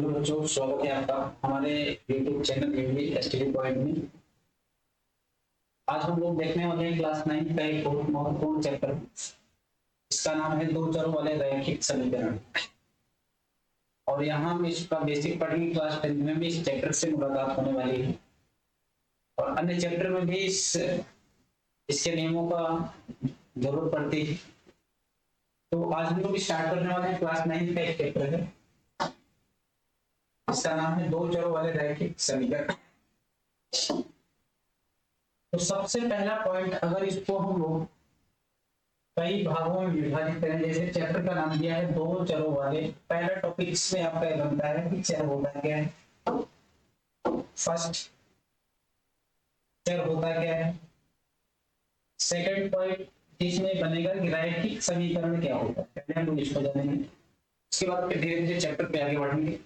Hello बच्चों, स्वागत है आपका हमारे YouTube channel English study point में। आज हम लोग देखने वाले हैं क्लास 9 का एक बहुत महत्वपूर्ण चैप्टर। इसका नाम है दो चरों वाले रैखिक समीकरण। और यहाँ हम इसका बेसिक पढ़ेंगे। क्लास 10 में भी इस चैप्टर से मुलाकात होने वाली है और अन्य चैप्टर में भी इसके नियमों का जरूरत पड़ती है। तो आज हम लोग स्टार्ट करने वाले हैं क्लास 9 का एक चैप्टर है। इसका नाम है दो चरों वाले रैखिक समीकरण। तो सबसे पहला पॉइंट, अगर इसको हम लोग कई भागों में विभाजित करें, जैसे चैप्टर का नाम दिया है दो चरों वाले, पहला टॉपिक इसमें आपका ये बनता है कि चर होता क्या है। फर्स्ट, चर होता क्या है। सेकंड पॉइंट इसमें बनेगा कि रैखिक समीकरण क्या होता है। पहले हम लोग इसको जानेंगे, उसके बाद फिर धीरे धीरे चैप्टर पे आगे बढ़ेंगे।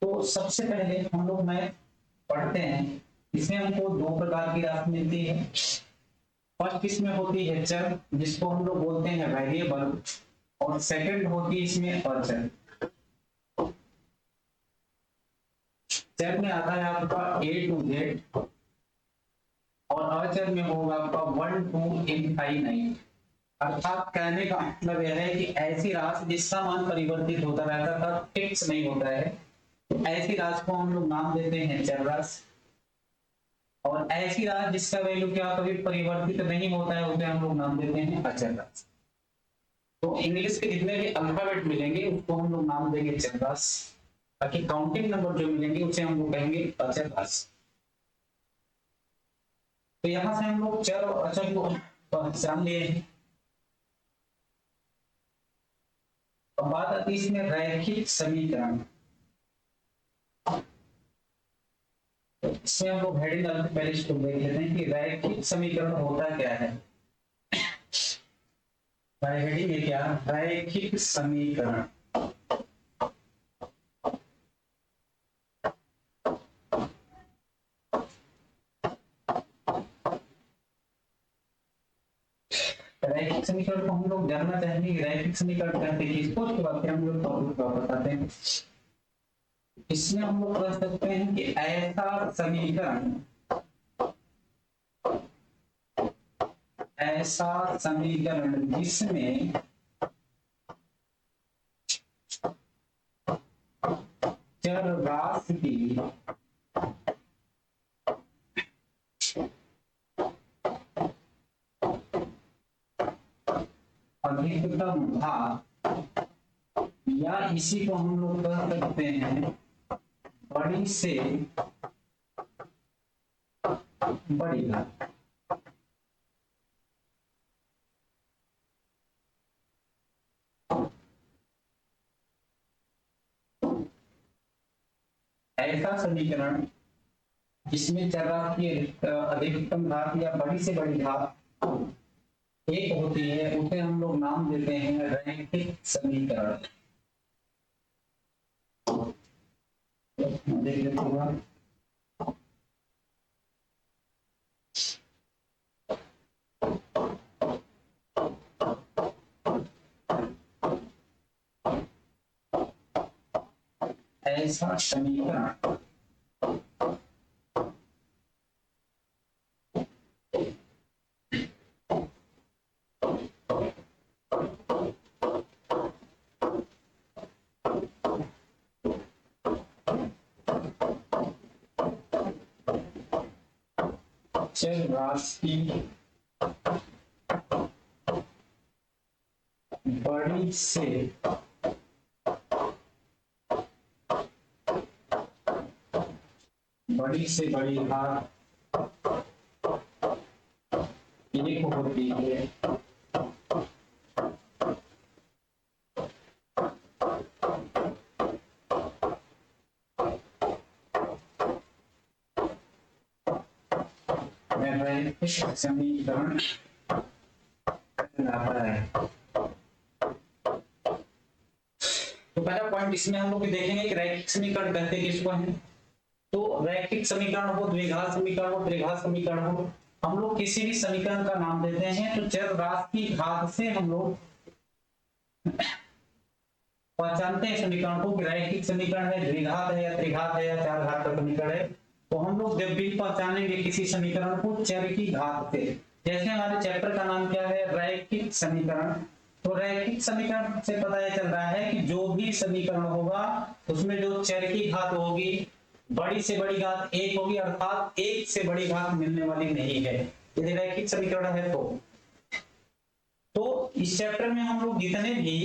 तो सबसे पहले हम लोग मैथ पढ़ते हैं। इसमें हमको दो प्रकार की राशि मिलती है। फर्स्ट इसमें होती है चर, जिसको हम लोग बोलते हैं वेरिएबल, और सेकंड होती है इसमें अचर। चर में आता है आपका A to Z और अचर में होगा आपका 1 to इनफाइनाइट। अर्थात कहने का मतलब यह है कि ऐसी राशि जिसका मान परिवर्तित होता रहता था, फिक्स नहीं होता है, तो ऐसी राशि को हम लोग नाम देते हैं चर राशि। और ऐसी राशि जिसका वैल्यू क्या कभी परिवर्तित नहीं होता है, उसे हम लोग नाम देते हैं अचर राशि। तो इंग्लिश के जितने भी अल्फाबेट मिलेंगे उसको हम लोग नाम देंगे चर राशि, बाकी काउंटिंग नंबर जो मिलेंगे उसे हम लोग कहेंगे अचर राशि। तो यहां से हम लोग चर और अचर को पहचान लिए हैं। अब बात आती है इसमें रैखिक समीकरण। इसमें हम लोग हेडिंग डालते पहले इसको देख लेते हैं कि रैखिक समीकरण होता क्या है। हेडिंग है क्या, रैखिक समीकरण। रैखिक समीकरण को हम लोग जानना चाहेंगे कि रैखिक समीकरण कहते हैं किसको, उसके बाद हम लोग टॉपिक को बताते हैं। इसमें हम लोग कह सकते हैं कि ऐसा समीकरण जिसमें चर राशि की अधिकतम घात, या इसी को हम लोग कह सकते हैं बड़ी से बड़ी घात। ऐसा समीकरण जिसमें चर राशि की अधिकतम घात या बड़ी से बड़ी घात एक होती है, उसे हम लोग नाम देते हैं रैखिक समीकरण। देख लेते हैं। ऐसा समीकरण चर राशि की बड़ी से बड़ी घात एक होती है। समीकरण है। तो पहला पॉइंट इसमें हम लोग देखेंगे कि रैखिक समीकरण कहते किसको हैं। तो रैखिक समीकरण हो, द्विघात समीकरण हो, त्रिघात समीकरण हो, हम लोग किसी भी समीकरण का नाम देते हैं तो चर राशि की घात से हम लोग पहचानते हैं समीकरण को, रैखिक समीकरण है, द्विघात है या त्रिघात है या चार घात का समीकरण है, तो हम लोग जब भी पहचानेंगे किसी समीकरण को चर की घात से, जैसे हमारे चैप्टर का नाम क्या है, रैखिक समीकरण, तो रैखिक समीकरण से पता यह चल रहा है कि जो भी समीकरण होगा उसमें जो चर की घात होगी बड़ी से बड़ी घात एक होगी, अर्थात एक से बड़ी घात मिलने वाली नहीं है, यदि रैखिक समीकरण है तो इस चैप्टर में हम लोग जितने भी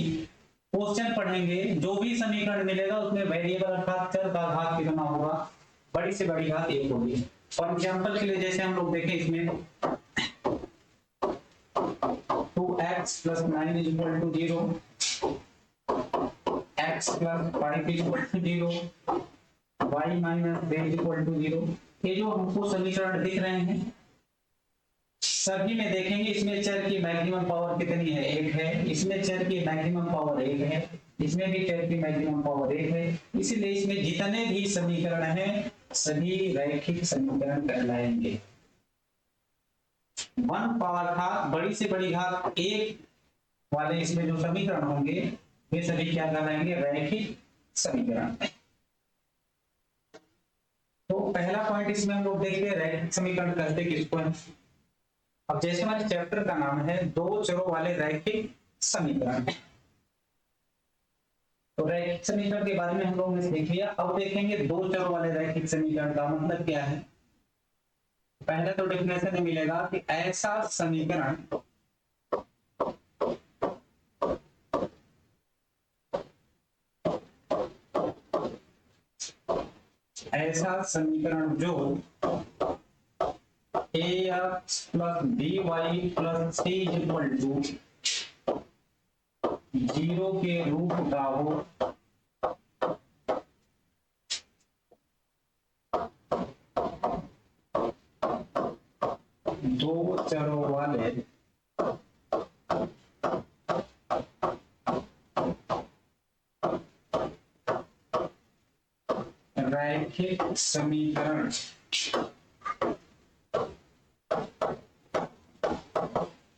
क्वेश्चन पढ़ेंगे, जो भी समीकरण मिलेगा उसमें वेरिएबल अर्थात चर का घात कितना होगा, बड़ी से बड़ी घात एक होगी। फॉर एग्जांपल के लिए जैसे हम लोग देखें इसमें 2x + 9 = 0, x + 5 = 0, y - 3 = 0, ये जो हमको समीकरण दिख रहे हैं सभी में देखेंगे इसमें चर की मैक्सिमम पावर कितनी है, एक है, इसमें चर की मैक्सिमम पावर एक है, इसमें भी चर की मैक्सिमम पावर एक है, इसलिए इसमें जितने भी समीकरण हैं सभी रैखिक समीकरण कहलाएंगे। वन पावर घात बड़ी से बड़ी घात एक वाले इसमें जो समीकरण होंगे वे सभी क्या कहलाएंगे, रैखिक समीकरण। तो पहला पॉइंट इसमें हम लोग देखते हैं रैखिक समीकरण कहते किसको है। अब जैसे हमारे चैप्टर का नाम है दो चरों वाले रैखिक समीकरण, तो रैखिक समीकरण के बारे में हम लोगों ने देख लिया। अब देखेंगे दो चरों वाले रैखिक समीकरण का मतलब क्या है। पहले तो डेफिनेशन में मिलेगा कि ऐसा समीकरण जो ax + by + c = 0 के रूप का हो, दो चरों वाले रैखिक समीकरण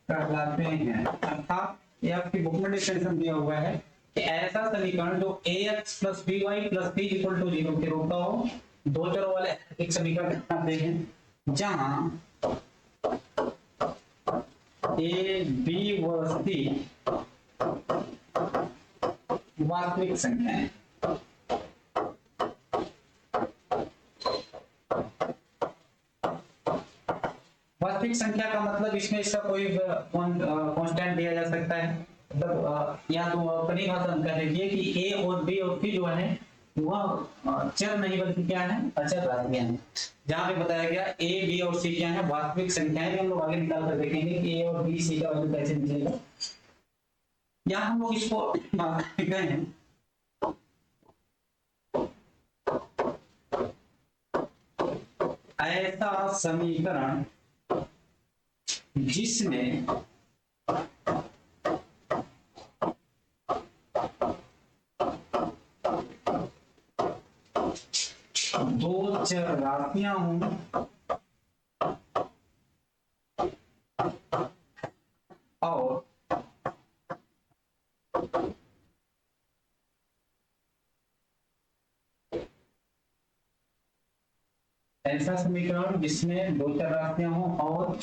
कहलाते हैं। अर्थात ये आपकी बुक में डेफिनेशन दिया हुआ है कि ऐसा समीकरण जो ax + by + c = 0 के रूप का हो, दो चरों वाले एक समीकरण कहलाते हैं जहां a b व c वास्तविक संख्या है। वास्तविक संख्या का मतलब इसमें इसका कोई कांस्टेंट दिया जा सकता है, मतलब या तो अपनी भाषा में कह लीजिए कि ए और बी और सी जो है वह चर नहीं बल्कि क्या है, अचर राशियां हैं। जहां पे बताया गया ए बी और सी क्या है, वास्तविक संख्याएं, हम लोग आगे निकाल कर देखेंगे कि ए और बी सी का वैल्यू कैसे निकलेगा। यहाँ हम लोग इसको गए हैं ऐसा समीकरण जिसमें दो चर राशियां हों और ऐसा समीकरण जिसमें दो चर राशियां हों और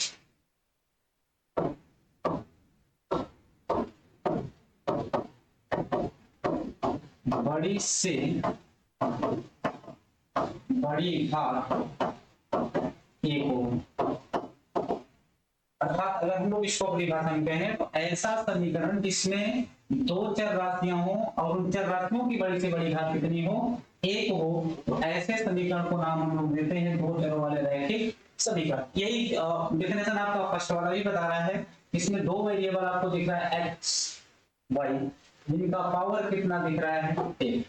बड़ी से बड़ी घात एक हो। अर्थात अगर हम लोग इसको अपनी भाषा में कहें तो ऐसा समीकरण जिसमें दो चर राशियां हो और उन चर राशियों की बड़ी से बड़ी घात कितनी हो, एक हो, तो ऐसे समीकरण को नाम हम लोग देते हैं दो चरों वाले रैखिक समीकरण। यही डेफिनेशन आपका फर्स्ट वाला भी बता रहा है। इसमें दो वेरिएबल आपको दिख रहा है एक्स वाई, जिनका पावर कितना दिख रहा है, एक।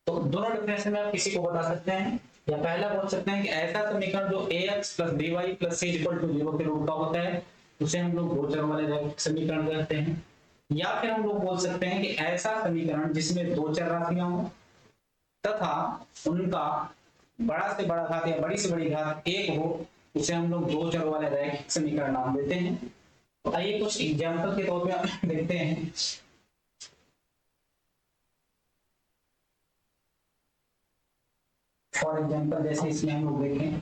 तो दोनों डेफिनेशन में आप किसी को बता सकते हैं, या पहला बोल सकते हैं कि ऐसा समीकरण जो ax + by + c = 0 के रूप का होता है उसे हम लोग दो चर वाले रैखिक समीकरण कहते हैं। या फिर हम लोग बोल सकते हैं कि ऐसा समीकरण जिसमें दो चर राशियां हो तथा उनका बड़ा से बड़ा घात या बड़ी से बड़ी घात एक हो, उसे हम लोग दो चर वाले रैखिक समीकरण नाम देते हैं। तो आइए कुछ एग्जाम्पल के तौर पे देखते हैं। फॉर एग्जाम्पल जैसे इसमें हम लोग देखें,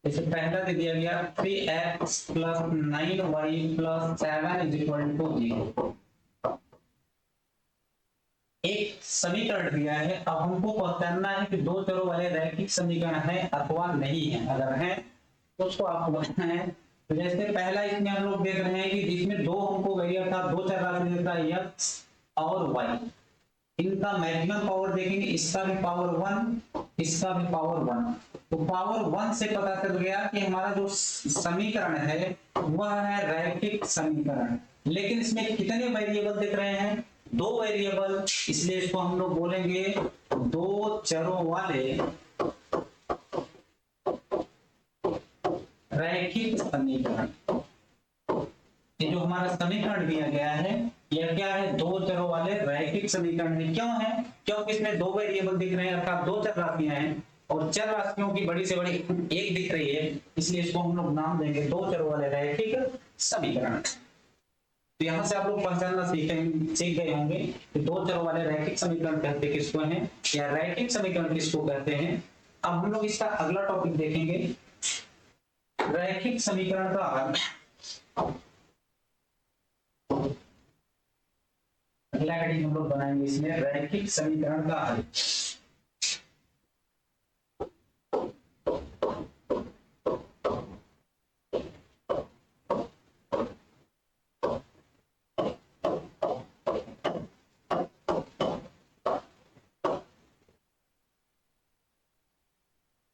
जैसे पहला दे दिया गया 3x plus 9y plus 7 is equal to 0। एक समीकरण दिया है, अब हमको पहचानना है कि दो चरों वाले रैखिक समीकरण है अथवा नहीं है। अगर है तो उसको आपको बताना है। तो जैसे पहला इसमें हम लोग देख रहे हैं कि जिसमें दो हमको वेरिएबल था, दो चर राशि देता है x और y, इनका मैक्सिमम पावर देखेंगे, इसका भी पावर 1, इसका भी पावर 1। तो पावर 1 से पता चल गया कि हमारा जो समीकरण है वह है रैखिक समीकरण। लेकिन इसमें कितने वेरिएबल दिख रहे हैं? दो वेरिएबल, इसलिए इसको हम लोग बोलेंगे दो चरों वाले रैखिक समीकरण। ये जो हमारा समीकरण दिया गया है यह क्या है? दो चरों वाले रैखिक समीकरण है। क्यों है? क्योंकि इसमें दो वेरिएबल दिख रहे हैं, अर्थात दो चर राशियां हैं, और चर राशियों की बड़ी से बड़ी एक दिख रही है, इसलिए इसको हम लोग नाम देंगे दो चरों वाले रैखिक समीकरण। तो यहाँ से आप लोग पहचानना सीख गए होंगे कि दो चरों वाले रैखिक समीकरण कहते किसको हैं या रैखिक समीकरण किसको कहते हैं। अब हम लोग इसका अगला टॉपिक देखेंगे, रैखिक समीकरण का हल। अगला हेडिंग हम लोग बनाएंगे इसमें रैखिक समीकरण का हल।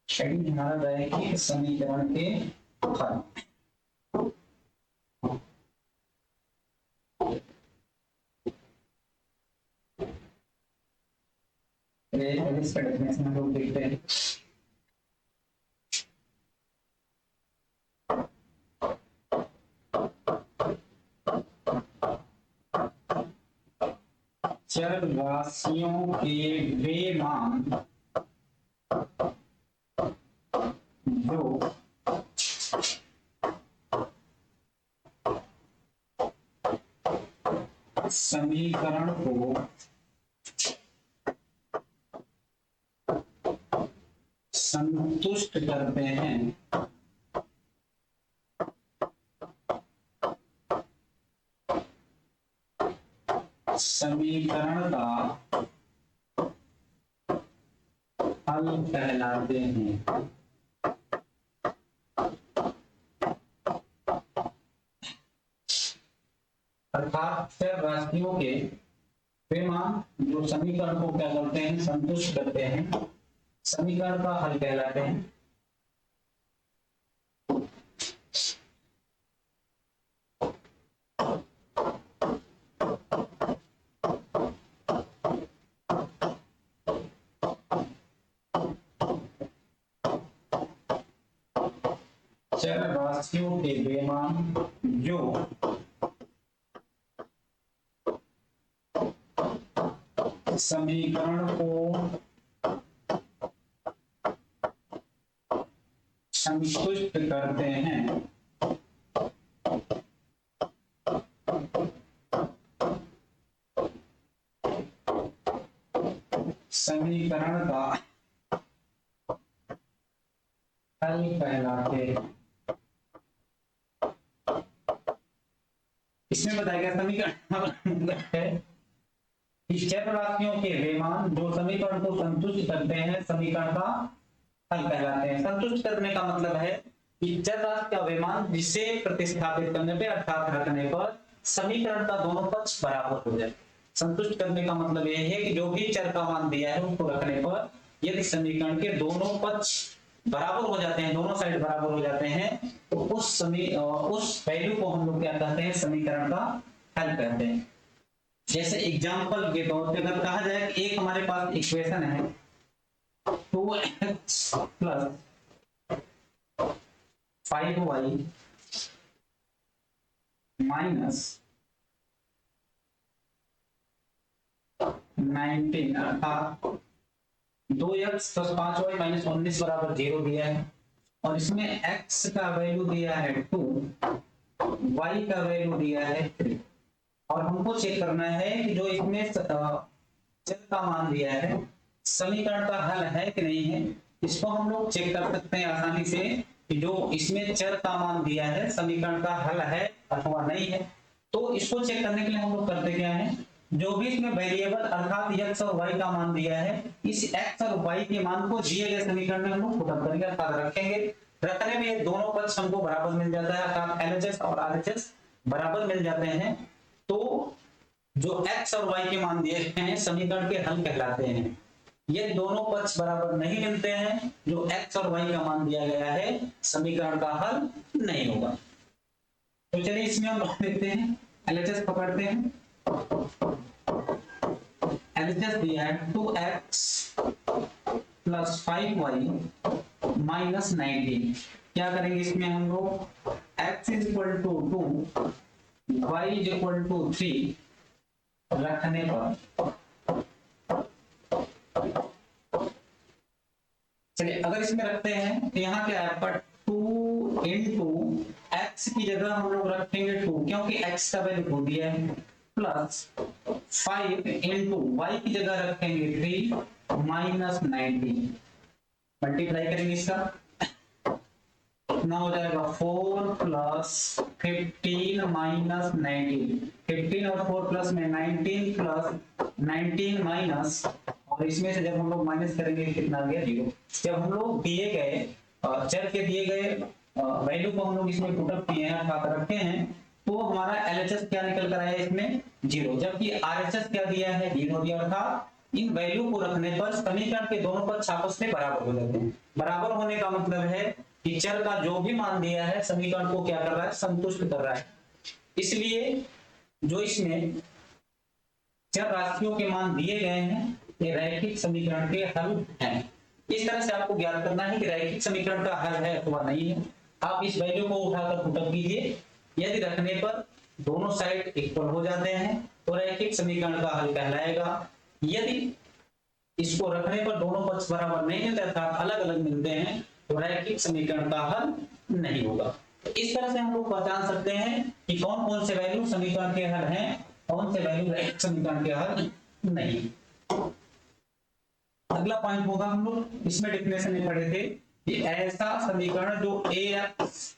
हेडिंग हमारा रैखिक समीकरण के हल। इसका डेफिनेशन हम लोग देखते हैं। चर राशियों के वे मान जो समीकरण को संतुष्ट करते हैं, समीकरण का हल कहलाते हैं। अर्थात चर राशियों के वे मान जो समीकरण को क्या करते हैं? संतुष्ट करते हैं, समीकरण का हल कहलाते हैं। चर राशियों के वे मान जो समीकरण को संतुष्ट करते हैं, समीकरण का हल कहलाते हैं। इसमें बताया गया समीकरण है चर राशियों के वे मान जो समीकरण को संतुष्ट करते हैं, समीकरण का हल कहलाते हैं। संतुष्ट करने का मतलब है कि चर राशि का वे मान जिसे प्रतिस्थापित करने पे अर्थात रखने पर समीकरण का दोनों पक्ष बराबर हो जाए। संतुष्ट करने का मतलब यह है कि जो भी चर का मान दिया है उसको रखने पर यदि समीकरण के दोनों पक्ष बराबर हो जाते हैं, दोनों साइड बराबर हो जाते हैं, तो उस वैल्यू को हम लोग क्या कहते हैं? समीकरण का हल कहते हैं। जैसे एग्जांपल के तौर पे अगर कहा जाए कि एक हमारे पास इक्वेशन है 2x प्लस 5y माइनस 19 अर्थात 2x प्लस 5y माइनस 19 बराबर 0 दिया है, और इसमें x का वैल्यू दिया है 2, y का वैल्यू दिया है 3, और हमको चेक करना है कि जो इसमें चर का मान दिया है समीकरण का हल है कि नहीं है, इसको हम लोग चेक कर सकते हैं आसानी से कि जो इसमें चर का मान दिया है समीकरण का हल है अथवा नहीं है। तो इसको चेक करने के लिए हम लोग करते क्या है, जो भी इसमें वेरिएबल अर्थात x और y का मान दिया है, इस x और y के मान को दिए गए समीकरण में हम लोग पुट अप करेंगे अर्थात रखेंगे। रखने में ये दोनों पक्ष हमको बराबर मिल जाता है अर्थात LHS और RHS बराबर मिल जाते हैं। तो जो x और y के मान दिए हैं समीकरण के हल कहलाते हैं। ये दोनों पक्ष बराबर नहीं मिलते हैं, जो x और y का मान दिया गया है समीकरण का हल नहीं होगा। तो चलिए इसमें हम देखते हैं, LHS पकड़ते हैं। LHS दिया है 2x प्लस 5y माइनस 19। क्या करेंगे इसमें हम लोग, x is equal to 2 y is equal to 3 रखने पर, चलिए अगर इसमें रखते हैं तो यहाँ क्या है आपका 2 इंटू एक्स की जगह हम लोग रखेंगे 2 क्योंकि x का वैल्यू 2 दिया है, प्लस 5 इंटू वाई की जगह रखेंगे 3 माइनस 19। मल्टीप्लाई करेंगे इसका, कितना हो जाएगा 4 प्लस 15 माइनस 19। 15 और 4 प्लस में 19 प्लस 19 माइनस, और इसमें से जब हम लोग माइनस करेंगे कितना आ गया 0। जब हम लोग दिए गए चर के दिए गए वैल्यू को हम लोग इसमें पुट अप किए हैं अर्थात रखे हैं, तो हमारा LHS क्या निकल कर आया इसमें 0, जबकि RHS क्या दिया है 0 दिया। अर्थात इन वैल्यू को रखने पर समीकरण के दोनों पक्ष आपस में बराबर हो जाते हैं। बराबर होने का मतलब है कि चर का जो भी मान दिया है समीकरण को क्या कर रहा है, संतुष्ट कर रहा है। इसलिए जो इसमें चर राशियों के मान दिए गए हैं ये रैखिक समीकरण के हल हैं। इस तरह से आपको ज्ञात करना है कि रैखिक समीकरण का हल है अथवा नहीं है। आप इस वैल्यू को उठाकर पुट अप कीजिए, यदि रखने पर दोनों साइड इक्वल हो जाते हैं तो रैखिक समीकरण का हल कहलाएगा। यदि इसको रखने पर दोनों पक्ष बराबर नहीं मिलते अर्थात अलग अलग मिलते हैं तो रैखिक समीकरण का हल नहीं होगा। तो इस तरह से हम लोग पहचान सकते हैं कि कौन कौन से वैल्यू समीकरण के हल हैं, कौन से वैल्यू रैखिक समीकरण के हल नहीं। अगला पॉइंट होगा, हम लोग इसमें डेफिनेशन में पढ़े थे कि ऐसा समीकरण जो ax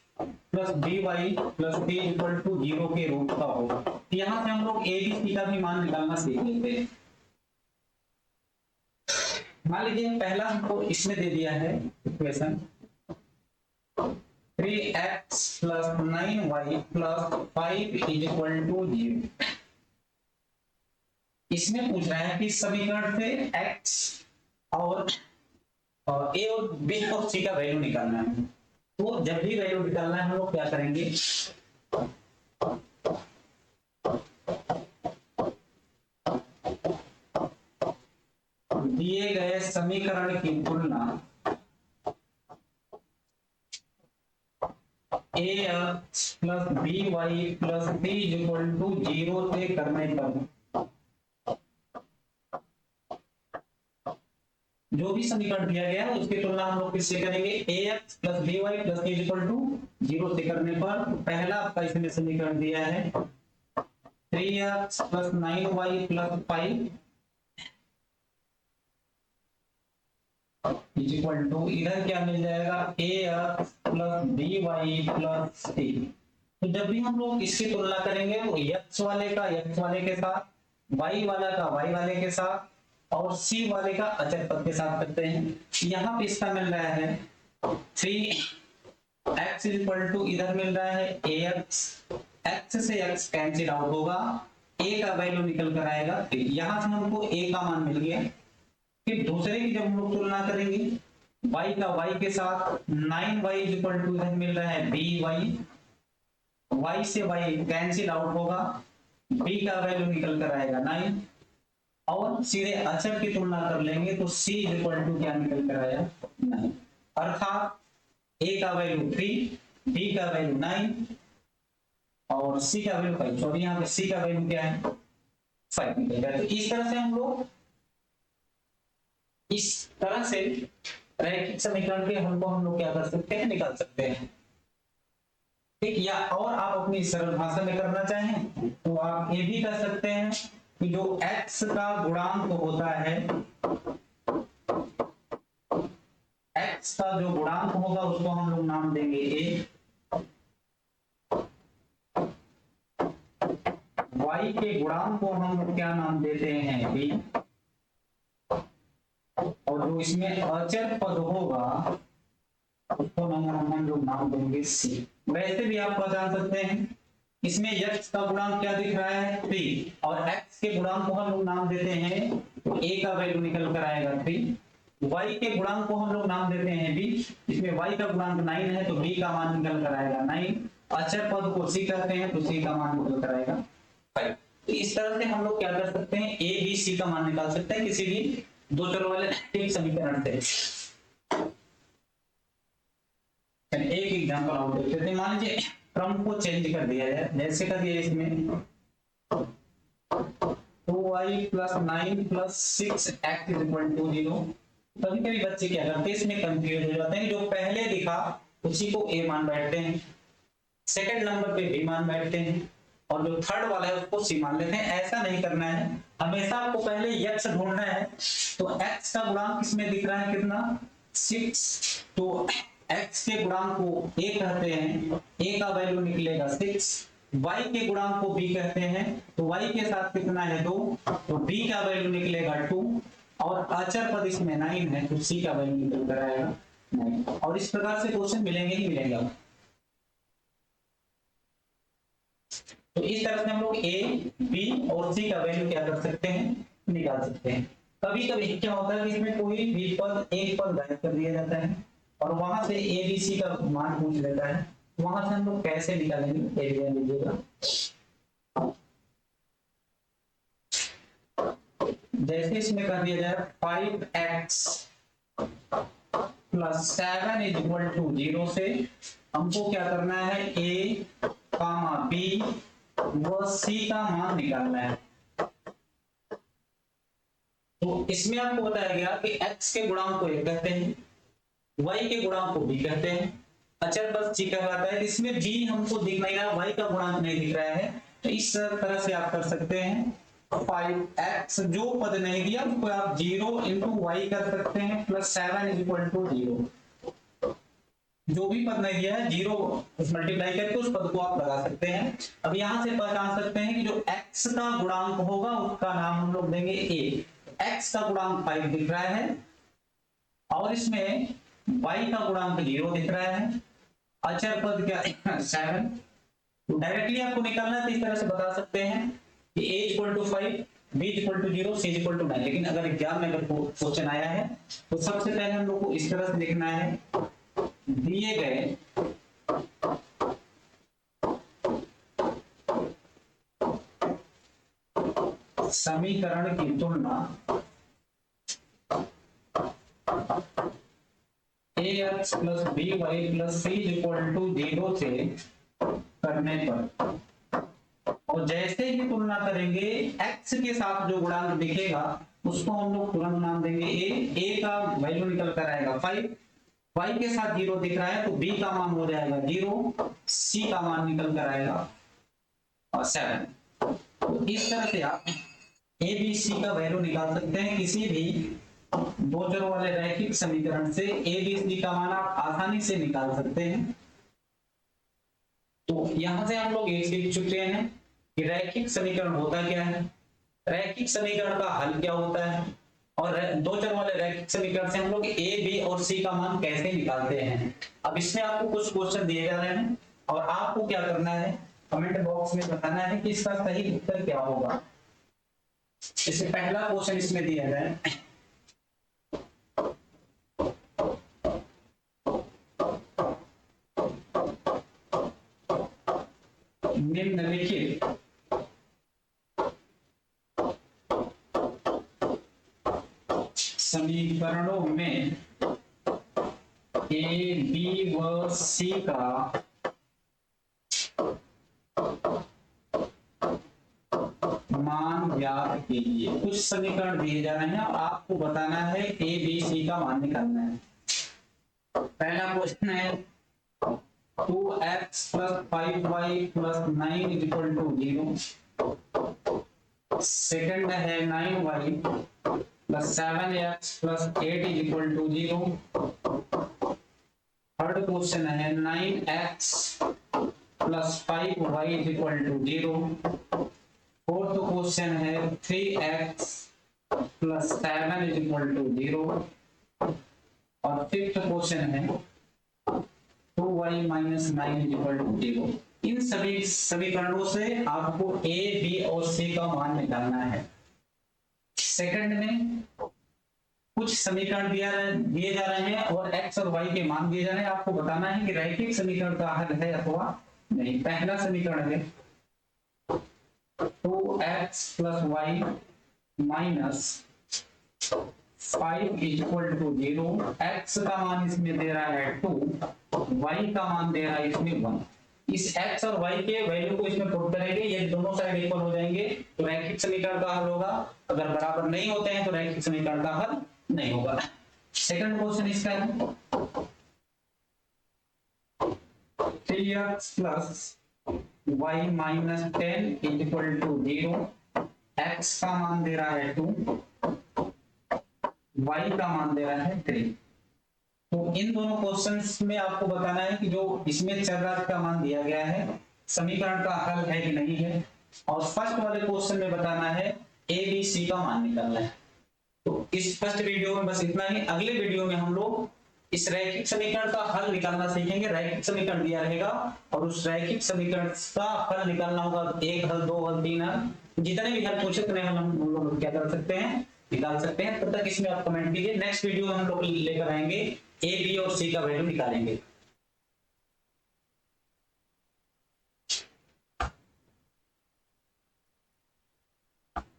plus by plus b equal to 0 के रूप का होगा। यहाँ से हम लोग a b c का भी मान निकालना सीख लेते हैं। मान लीजिए पहला हमको इसमें दे दिया है equation 3x plus 9y plus 5 is equal to 0। इसमें पूछ रहा है कि समीकरण से x और a और b और c का वैल्यू निकालना है। तो जब भी वैल्यू निकालना है हम लोग क्या करेंगे, दिए गए समीकरण की तुलना ax plus by plus c equal to 0 से करने पर जो भी समीकरण दिया गया है उसकी तुलना हम लोग किससे करेंगे, ax plus by plus c equal to 0 से करने पर पहला आपका इसमें समीकरण दिया है 3x plus 9y plus 5 is equal to, इधर क्या मिल जाएगा ax plus by plus c। तो जब भी हम लोग इसकी तुलना करेंगे वो x वाले का x वाले के साथ, y वाला का y वाले के साथ और c वाले का अचर पद के साथ करते हैं। यहाँ पे इसका मिल रहा है 3x इज इक्वल टू, इधर मिल रहा है ax, x से x कैंसिल आउट होगा, a का वैल्यू निकल कर आएगा 3। यहाँ से हमको a का मान मिल गया। फिर दूसरे की जब हम लोग तुलना करेंगे y का y के साथ 9y इज इक्वल टू, इधर मिल रहा है by, y से y कैंसिल आउट होगा, b का वैल्यू निकल कर आएगा 9 और सीधे अचर की तुलना कर लेंगे तो c इक्वल टू क्या निकल कर आया 9। अर्थात a का वैल्यू 3, b का वैल्यू 9 और c का वैल्यू 5। और यहाँ पे c का वैल्यू क्या है 5 निकल गया। तो इस तरह से हम लोग इस तरह से रैखिक समीकरण के हल को हम लोग क्या कर सकते हैं, निकाल सकते हैं। ठीक, या और आप अपनी सरल भाषा में करना चाहें तो आप ये भी कर सकते हैं कि जो x का गुणांक होता है x का जो गुणांक होगा उसको हम लोग नाम देंगे a, y के गुणांक को हम लोग क्या नाम देते हैं b, और जो इसमें अचर पद होगा उसको हम लोग नाम देंगे c। वैसे भी आप पहचान सकते हैं, इसमें x का गुणांक क्या दिख रहा है 3, और x के गुणांक को हम लोग नाम देते हैं, तो a का वैल्यू निकल कर आएगा 3, y के गुणांक को हम लोग नाम देते हैं b, इसमें y का गुणांक 9 है तो b का मान निकल कर आएगा 9, अचर पद को c कहते हैं तो c का मान निकल कर आएगा 5। तो इस तरह से हम लोग क्या कर सकते हैं, a b c का मान निकाल सकते हैं किसी भी दो चर वाले एक समीकरण से। एक एग्जांपल और देख लेते हैं। मान लीजिए क्रम को चेंज कर दिया जाए, जैसे कर दिया इसमें 2y + 9 + 6x = 0। कभी कभी बच्चे क्या करते हैं, इसमें कंफ्यूज हो जाते हैं, जो पहले लिखा उसी को a मान बैठते हैं, सेकंड नंबर पे b मान बैठते हैं, और जो थर्ड वाला है उसको c मान लेते हैं। ऐसा नहीं करना है, हमेशा आपको पहले x ढूंढना है। तो x का गुणांक इसमें दिख रहा है कितना 6, तो x के गुणांक को a कहते हैं, a का वैल्यू निकलेगा 6, y के गुणांक को b कहते हैं, तो y के साथ कितना है 2, तो b का वैल्यू निकलेगा 2, और अचर पद इसमें 9 है तो c का वैल्यू निकल कर आएगा 9। और इस प्रकार से क्वेश्चन मिलेंगे ही मिलेंगे। तो इस तरह से हम लोग a, b और c का वैल्यू क्या कर सकते हैं, निकाल सकते हैं। कभी कभी क्या होता है कि इसमें कोई भी पद एक पद गायब कर दिया जाता है और वहां से a b c का मान पूछ लेता है, वहां से हम लोग कैसे निकालेंगे एरिया लीजिएगा। जैसे इसमें कर दिया जाए 5x + 7 = 0 से हमको क्या करना है, a, b व c का मान निकालना है। तो इसमें आपको बताया गया कि x के गुणांक को a कहते हैं, y के गुणांक को b कहते हैं, अचर पद c कहलाता है। इसमें b हमको दिख नहीं रहा, y का गुणांक नहीं दिख रहा है, तो इस तरह से आप कर सकते हैं 5x जो पद नहीं दिया उसको आप 0 × y कर सकते हैं, +7 = 0। जो भी पद नहीं दिया है 0 मल्टीप्लाई करके उस पद को आप लगा सकते हैं। अब यहां से पहचान सकते हैं कि जो x का गुणांक होगा उसका नाम हम लोग देंगे a। x का गुणांक 5 दिख रहा है और इसमें y का गुणांक 0 दिख रहा है, अचर पद क्या 7। तो डायरेक्टली आपको निकालना है तो इस तरह से बता सकते हैं कि a = 5, b = 0, c = 9। लेकिन अगर एग्जाम में अगर क्वेश्चन आया है तो सबसे पहले हम लोग को इस तरह से लिखना है, दिए गए समीकरण की तुलना ax + by + c = 0 से करने पर, और जैसे ही तुलना करेंगे x के साथ जो गुणांक दिखेगा उसको हम लोग तुरंत नाम देंगे a का वैल्यू निकल कर आएगा 5, y के साथ 0 दिख रहा है तो b का मान हो जाएगा 0, c का मान निकल कर आएगा और 7। तो इस तरह से आप a b c का वैल्यू निकाल सकते हैं किसी भी दो चरों वाले रैखिक समीकरण से। a b c का मान आप आसानी से निकाल सकते हैं। तो यहां से हम लोग ये सीख चुके हैं कि रैखिक समीकरण होता क्या है, रैखिक समीकरण का हल क्या होता है, और दो चर वाले रैखिक समीकरण से हम लोग a b और c का मान कैसे निकालते हैं। अब इसमें आपको कुछ क्वेश्चन दिए जा रहे हैं और आपको क्या करना है, कमेंट बॉक्स में बताना है कि इसका सही उत्तर क्या होगा। जैसे पहला क्वेश्चन इसमें दिया जाए, निम्नलिखित समीकरणों में a b व c का मान ज्ञात कीजिए। कुछ समीकरण दिए जा रहे हैं और आपको बताना है a b c का मान निकालना है। पहला क्वेश्चन है 2x + 5y + 9 = 0। सेकंड है 9y + 7x + 8 = 0। थर्ड क्वेश्चन है 9x plus 5y is equal to 0। Fourth question है 3x plus 7 is equal to 0। और फिफ्थ क्वेश्चन है 2y minus 9 is equal to 0। इन सभी समीकरणों से आपको a, b और c का मान निकालना है। सेकंड में कुछ समीकरण दिए जा रहे हैं और x और y के मान दिए जा रहे हैं। आपको बताना है कि रैखिक समीकरण का हल है अथवा नहीं। पहला समीकरण है 2x plus Y minus 5 is equal to 0। x का मान इसमें दे रहा है 2, y का मान दे रहा है इसमें 1। इस x और y के वैल्यू को इसमें पुट करेंगे, ये दोनों साइड इक्वल हो जाएंगे तो रैखिक समीकरण का हल होगा। अगर बराबर नहीं होते हैं तो रैखिक समीकरण का हल नहीं होगा। सेकंड क्वेश्चन इसका है 3x plus y minus 10 is equal to 0। x का मान दे रहा है 2, y का मान दे रहा है 3। तो इन दोनों क्वेश्चंस में आपको बताना है कि जो इसमें चरराशि का मान दिया गया है समीकरण का हल है कि नहीं है। और फर्स्ट वाले क्वेश्चन में बताना है a b c का मान निकालना है। तो इस फर्स्ट वीडियो में बस इतना ही। अगले वीडियो में हम लोग इस रैखिक समीकरण का हल निकालना सीखेंगे। रैखिक समीकरण दिया रहेगा और उस रैखिक समीकरण का हल निकालना होगा। 1 हल, 2 हल, 3 हल, जितने भी हल पूछे उतने हल हम लोग क्या कर सकते हैं, निकाल सकते हैं। तब तक इसमें आप कमेंट कीजिए। नेक्स्ट वीडियो में हम लोग लेकर आएंगे ए बी और सी का वैल्यू निकालेंगे।